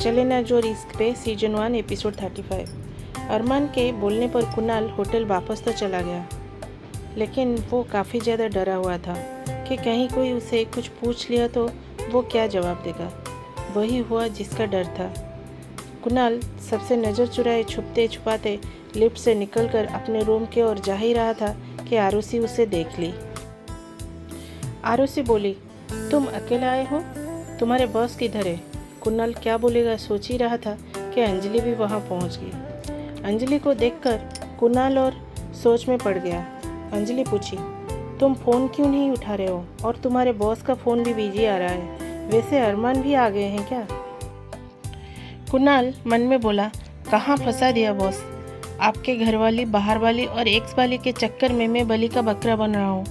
चले ना जो रिस्क पे सीजन 1 एपिसोड 35। अरमान के बोलने पर कुणाल होटल वापस तो चला गया, लेकिन वो काफ़ी ज़्यादा डरा हुआ था कि कहीं कोई उसे कुछ पूछ लिया तो वो क्या जवाब देगा। वही हुआ जिसका डर था। कुणाल सबसे नज़र चुराए छुपते छुपाते लिफ्ट से निकलकर अपने रूम की ओर जा ही रहा था कि आरुषि उसे देख ली। आरुषि बोली, तुम अकेले आए हो? तुम्हारे बॉस किधर है? कुणाल क्या बोलेगा सोच ही रहा था कि अंजलि भी वहाँ पहुँच गई। अंजलि को देखकर कुणाल और सोच में पड़ गया। अंजलि पूछी, तुम फ़ोन क्यों नहीं उठा रहे हो? और तुम्हारे बॉस का फ़ोन भी बिजी आ रहा है। वैसे अरमान भी आ गए हैं क्या? कुणाल मन में बोला, कहाँ फंसा दिया बॉस। आपके घर वाली, बाहर वाली और एक्स वाली के चक्कर में मैं बलि का बकरा बन रहा हूँ।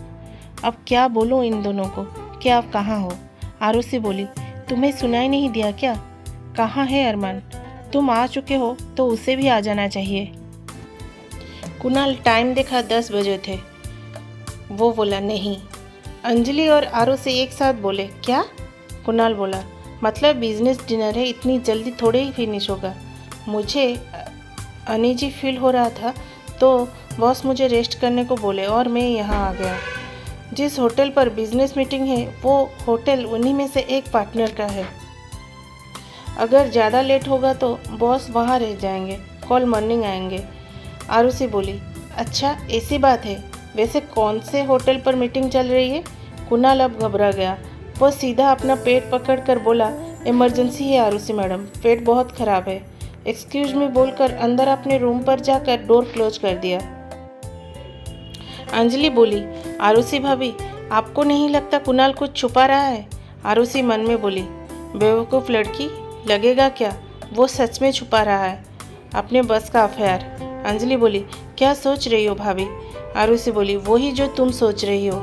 अब क्या बोलूँ इन दोनों को कि आप कहाँ हो? आरुषि बोली, तुम्हें सुनाई नहीं दिया क्या? कहाँ है अरमान? तुम आ चुके हो तो उसे भी आ जाना चाहिए। कुणाल टाइम देखा 10 बजे थे। वो बोला नहीं। अंजलि और आरुषि एक साथ बोले, क्या? कुणाल बोला, मतलब बिजनेस डिनर है, इतनी जल्दी थोड़े ही फिनिश होगा। मुझे अनईजी फील हो रहा था तो बॉस मुझे रेस्ट करने को बोले और मैं यहाँ आ गया। जिस होटल पर बिजनेस मीटिंग है वो होटल उन्हीं में से एक पार्टनर का है। अगर ज़्यादा लेट होगा तो बॉस वहाँ रह जाएंगे, कल मॉर्निंग आएंगे। आरुषि बोली, अच्छा ऐसी बात है। वैसे कौन से होटल पर मीटिंग चल रही है? कुणाल अब घबरा गया। वो सीधा अपना पेट पकड़कर बोला, इमरजेंसी है आरुषि मैडम, पेट बहुत ख़राब है। एक्सक्यूज मी बोलकर अंदर अपने रूम पर जाकर डोर क्लोज कर दिया। अंजलि बोली, आरुषि भाभी, आपको नहीं लगता कुणाल कुछ छुपा रहा है? आरुषि मन में बोली, बेवकूफ़ लड़की, लगेगा क्या वो सच में छुपा रहा है अपने बस का अफेयर। अंजलि बोली, क्या सोच रही हो भाभी? आरुषि बोली, वही जो तुम सोच रही हो।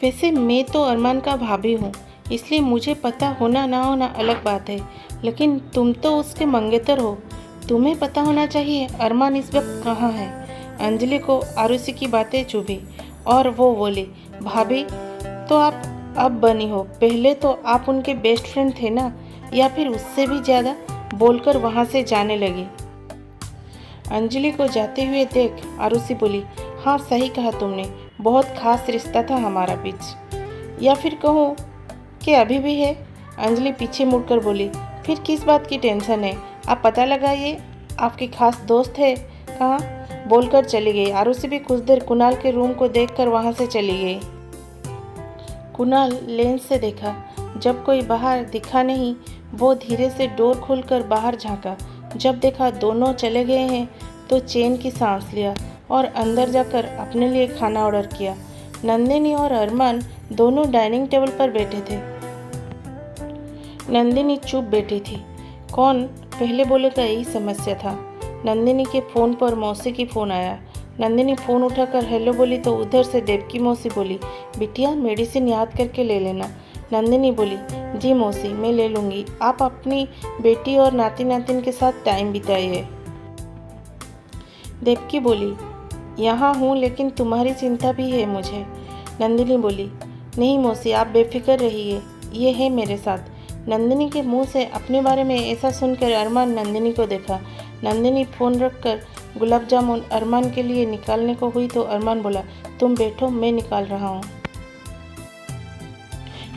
वैसे मैं तो अरमान का भाभी हूँ, इसलिए मुझे पता होना ना होना अलग बात है, लेकिन तुम तो उसके मंगेतर हो, तुम्हें पता होना चाहिए अरमान इस वक्त कहाँ है। अंजलि को आरुषि की बातें चुभी और वो बोली, भाभी तो आप अब बनी हो, पहले तो आप उनके बेस्ट फ्रेंड थे ना, या फिर उससे भी ज़्यादा? बोलकर वहाँ से जाने लगी। अंजलि को जाते हुए देख आरुषि बोली, हाँ सही कहा तुमने, बहुत खास रिश्ता था हमारा बीच, या फिर कहूँ कि अभी भी है। अंजलि पीछे मुड़कर बोली, फिर किस बात की टेंशन है? आप पता लगाइए आपकी खास दोस्त है कहाँ। बोलकर चली गई। आरुषि भी कुछ देर कुणाल के रूम को देखकर वहाँ से चली गई। कुणाल लेंस से देखा, जब कोई बाहर दिखा नहीं वो धीरे से डोर खोलकर बाहर झांका। जब देखा दोनों चले गए हैं तो चैन की सांस लिया और अंदर जाकर अपने लिए खाना ऑर्डर किया। नंदिनी और अरमान दोनों डाइनिंग टेबल पर बैठे थे। नंदिनी चुप बैठी थी। कौन पहले बोलेगा यही समस्या था। नंदिनी के फ़ोन पर मौसी की फ़ोन आया। नंदिनी फ़ोन उठाकर हेलो बोली तो उधर से देवकी मौसी बोली, बिटिया मेडिसिन याद करके ले लेना। नंदिनी बोली, जी मौसी मैं ले लूँगी, आप अपनी बेटी और नाती नातिन के साथ टाइम बिताइए। देवकी बोली, यहाँ हूँ लेकिन तुम्हारी चिंता भी है मुझे। नंदिनी बोली, नहीं मौसी आप बेफिक्र रहिए, ये है मेरे साथ। नंदिनी के मुंह से अपने बारे में ऐसा सुनकर अरमान नंदिनी को देखा। नंदिनी फ़ोन रखकर गुलाब जामुन अरमान के लिए निकालने को हुई तो अरमान बोला, तुम बैठो मैं निकाल रहा हूँ।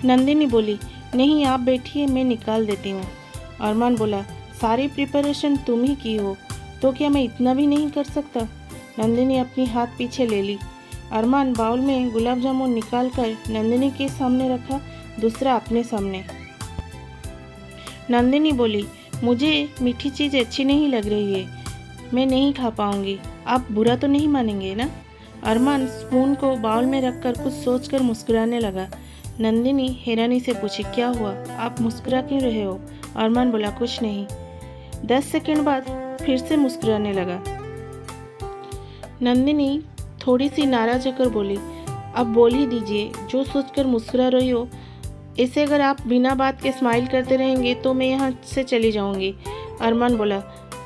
नंदिनी बोली, नहीं आप बैठिए मैं निकाल देती हूँ। अरमान बोला, सारी प्रिपरेशन तुम ही की हो तो क्या मैं इतना भी नहीं कर सकता? नंदिनी अपनी हाथ पीछे ले ली। अरमान बाउल में गुलाब जामुन निकाल कर नंदिनी के सामने रखा, दूसरा अपने सामने। नंदिनी बोली, मुझे मीठी चीज़ अच्छी नहीं लग रही है, मैं नहीं खा पाऊंगी, आप बुरा तो नहीं मानेंगे ना? अरमान स्पून को बाउल में रखकर कुछ सोचकर मुस्कुराने लगा। नंदिनी हैरानी से पूछी, क्या हुआ, आप मुस्कुरा क्यों रहे हो? अरमान बोला, कुछ नहीं। 10 सेकंड बाद फिर से मुस्कुराने लगा। नंदिनी थोड़ी सी नाराज होकर बोली, अब बोल ही दीजिए, जो सोचकर मुस्कुरा रही हो। ऐसे अगर आप बिना बात के स्माइल करते रहेंगे तो मैं यहाँ से चली जाऊँगी। अरमान बोला,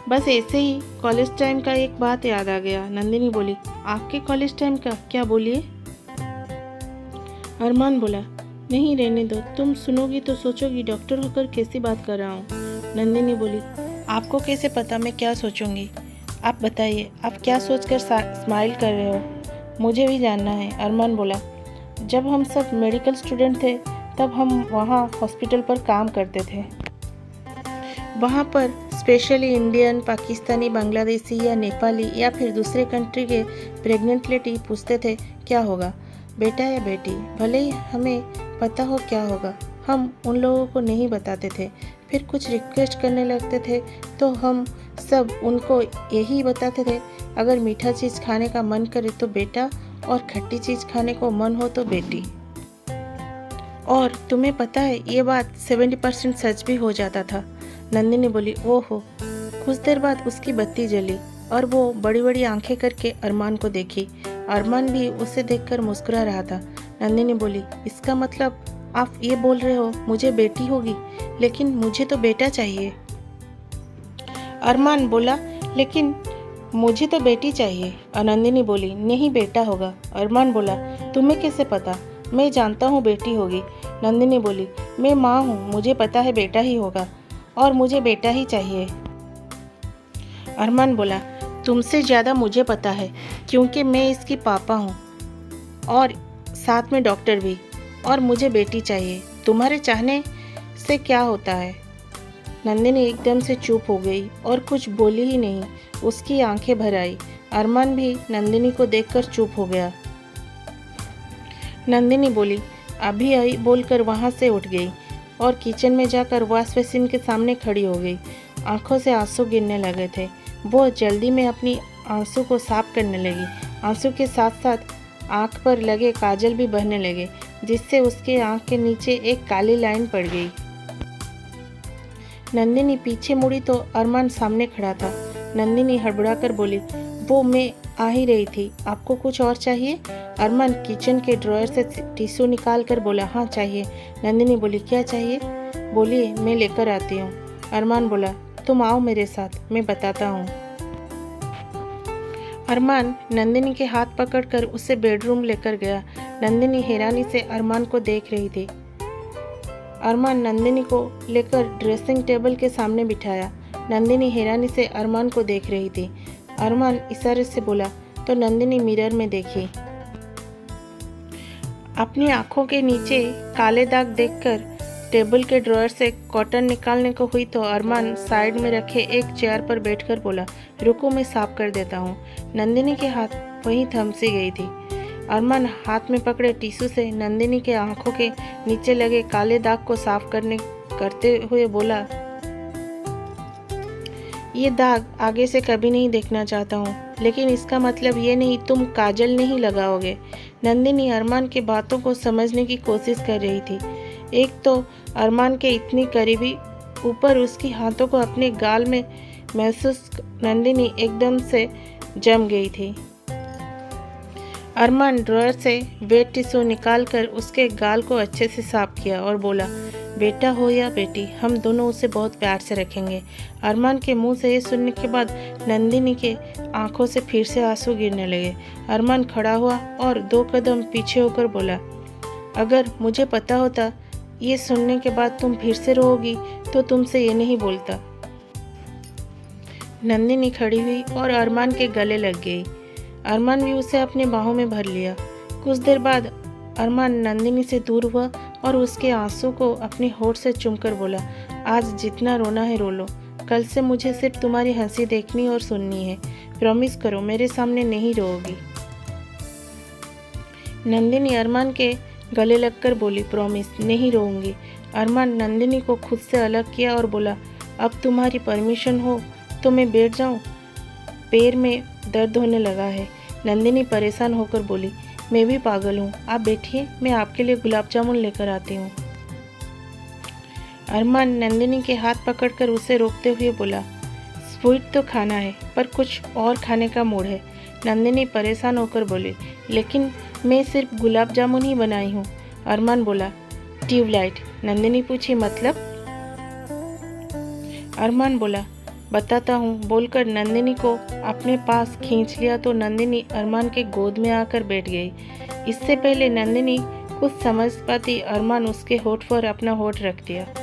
बस ऐसे ही कॉलेज टाइम का एक बात याद आ गया। नंदिनी बोली, आपके कॉलेज टाइम का? क्या, बोलिए। अरमान बोला, नहीं रहने दो, तुम सुनोगी तो सोचोगी डॉक्टर होकर कैसी बात कर रहा हूँ। नंदिनी बोली, आपको कैसे पता मैं क्या सोचूंगी? आप बताइए, आप क्या सोचकर स्माइल कर रहे हो? मुझे भी जानना है। अरमान बोला, जब हम सब मेडिकल स्टूडेंट थे तब हम वहाँ हॉस्पिटल पर काम करते थे। वहाँ पर स्पेशली इंडियन, पाकिस्तानी, बांग्लादेशी या नेपाली या फिर दूसरे कंट्री के प्रेग्नेंट लेडी पूछते थे क्या होगा, बेटा या बेटी, भले ही हमें पता हो क्या होगा, हम उन लोगों को नहीं बताते थे। फिर कुछ रिक्वेस्ट करने लगते थे तो हम सब उनको यही बताते थे, अगर मीठा चीज़ खाने का मन करे तो बेटा और खट्टी चीज़ खाने को मन हो तो बेटी। और तुम्हें पता है ये बात 70% सच भी हो जाता था। नंदिनी बोली, ओहो। कुछ देर बाद उसकी बत्ती जली और वो बड़ी बड़ी आंखें करके अरमान को देखी। अरमान भी उसे देखकर मुस्कुरा रहा था। नंदिनी बोली, इसका मतलब आप ये बोल रहे हो मुझे बेटी होगी, लेकिन मुझे तो बेटा चाहिए। अरमान बोला, लेकिन मुझे तो बेटी चाहिए। नंदिनी बोली, नहीं बेटा होगा। अरमान बोला, तुम्हें कैसे पता? मैं जानता हूँ बेटी होगी। नंदिनी बोली, मैं माँ हूँ, मुझे पता है बेटा ही होगा और मुझे बेटा ही चाहिए। अरमान बोला, तुमसे ज़्यादा मुझे पता है क्योंकि मैं इसकी पापा हूँ और साथ में डॉक्टर भी, और मुझे बेटी चाहिए। तुम्हारे चाहने से क्या होता है? नंदिनी एकदम से चुप हो गई और कुछ बोली ही नहीं। उसकी आंखें भर आई। अरमान भी नंदिनी को देखकर चुप हो गया। नंदिनी बोली, अभी आई बोलकर वहाँ से उठ गई और किचन में जाकर वॉश बेसिन के सामने खड़ी हो गई। आंखों से आंसू गिरने लगे थे। वो जल्दी में अपनी आंसू को साफ करने लगी। आंसू के साथ साथ आंख पर लगे काजल भी बहने लगे, जिससे उसके आंख के नीचे एक काली लाइन पड़ गई। नंदिनी पीछे मुड़ी तो अरमान सामने खड़ा था। नंदिनी हड़बड़ाकर बोली, वो मैं आ ही रही थी, आपको कुछ और चाहिए? अरमान किचन के ड्रॉयर से टिश्यू निकाल कर बोला, हाँ चाहिए। नंदिनी बोली, क्या चाहिए? बोलिए, मैं लेकर आती हूँ। अरमान बोला, तुम आओ मेरे साथ, मैं बताता हूँ। अरमान नंदिनी के हाथ पकड़कर उसे बेडरूम लेकर गया। नंदिनी हैरानी से अरमान को देख रही थी। अरमान नंदिनी को लेकर ड्रेसिंग टेबल के सामने बिठाया। नंदिनी हैरानी से अरमान को देख रही थी। अरमान इशारे से बोला तो नंदिनी मिरर में देखी। अपनी आंखों के नीचे काले दाग देखकर टेबल के ड्रॉयर से कॉटन निकालने को हुई तो अरमान साइड में रखे एक चेयर पर बैठकर बोला, रुको मैं साफ कर देता हूँ। नंदिनी के हाथ वहीं थम सी गई थी। अरमान हाथ में पकड़े टिश्यू से नंदिनी के आंखों के नीचे लगे काले दाग को साफ करते हुए बोला, ये दाग आगे से कभी नहीं देखना चाहता हूँ, लेकिन इसका मतलब ये नहीं तुम काजल नहीं लगाओगे। नंदिनी अरमान की बातों को समझने की कोशिश कर रही थी। एक तो अरमान के इतनी करीबी, ऊपर उसकी हाथों को अपने गाल में महसूस नंदिनी एकदम से जम गई थी। अरमान ड्रॉयर से वेट टिश्यू निकालकर उसके गाल को अच्छे से साफ किया और बोला, बेटा हो या बेटी, हम दोनों उसे बहुत प्यार से रखेंगे। अरमान के मुंह से ये सुनने के बाद नंदिनी के आंखों से फिर से आंसू गिरने लगे। अरमान खड़ा हुआ और 2 कदम पीछे होकर बोला, अगर मुझे पता होता ये सुनने के बाद तुम फिर से रोओगी तो तुमसे ये नहीं बोलता। नंदिनी खड़ी हुई और अरमान के गले लग गई। अरमान भी उसे अपने बाहों में भर लिया। कुछ देर बाद अरमान नंदिनी से दूर हुआ और उसके आंसू को अपने होठ से चूमकर बोला, आज जितना रोना है रो लो, कल से मुझे सिर्फ तुम्हारी हंसी देखनी और सुननी है। प्रॉमिस करो मेरे सामने नहीं रोओगी। नंदिनी अरमान के गले लगकर बोली, प्रॉमिस नहीं रोऊंगी। अरमान नंदिनी को खुद से अलग किया और बोला, अब तुम्हारी परमिशन हो तो मैं बैठ जाऊं? पैर में दर्द होने लगा है। नंदिनी परेशान होकर बोली, मैं भी पागल हूँ, आप बैठिए, मैं आपके लिए गुलाब जामुन लेकर आती हूँ। अरमान नंदिनी के हाथ पकड़कर उसे रोकते हुए बोला, स्वीट तो खाना है पर कुछ और खाने का मूड है। नंदिनी परेशान होकर बोली, लेकिन मैं सिर्फ गुलाब जामुन ही बनाई हूँ। अरमान बोला, ट्यूबलाइट। नंदिनी पूछी, मतलब? अरमान बोला, बताता हूँ बोलकर नंदिनी को अपने पास खींच लिया तो नंदिनी अरमान के गोद में आकर बैठ गई। इससे पहले नंदिनी कुछ समझ पाती अरमान उसके होठ पर अपना होठ रख दिया।